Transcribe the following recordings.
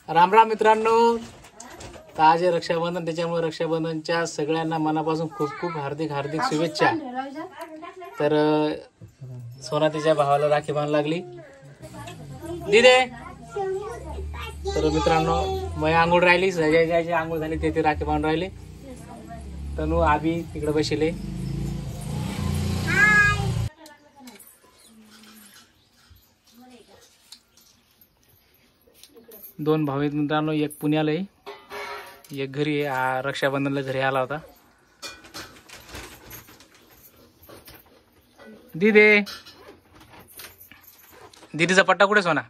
राम राम मित्रांनो, तर आज आहे रक्षाबंधन, त्याच्यामुळे रक्षाबंधनच्या सगळ्यांना मनापासून खूप खूप हार्दिक हार्दिक शुभेच्छा। तर सोना तिच्या भावाला राखी बांधायला लागली दिदे। तर मित्रांनो, मी आंघोळ राहिली, सगळ्याची आंघोळ झाली, ते राखी बांधून राहिले। तनु आबी तिकडे बसले। दोन भाऊ आहेत मित्रांनो, एक पुण्याला आहे, एक घरी आहे। रक्षाबंधनला घरी आला होता। दीदी, दीदीचा पट्टा कुठे सोना?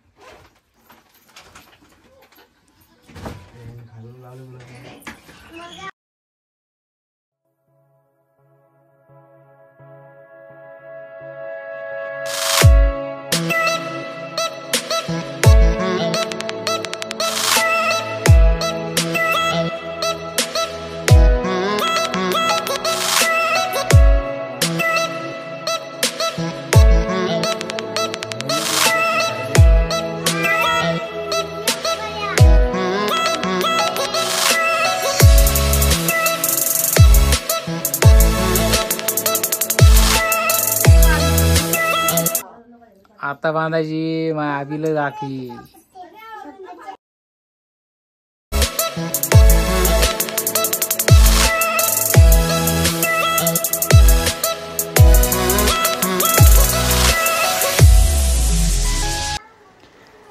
आता बांधायची माझ्या आबीला राखी।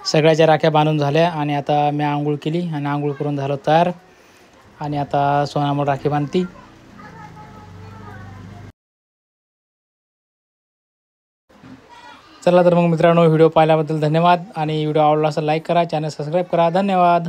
सगळ्याच्या राख्या बांधून झाल्या आणि आता मी आंघोळ केली आणि आंघोळ करून झालो तयार। आणि आता सोनामुळे राखी बांधती। चला तर मग मित्रांनो, व्हिडिओ पाहिल्याबद्दल धन्यवाद, आणि व्हिडिओ आवडला असेल लाईक करा, चॅनल सबस्क्राईब करा। धन्यवाद।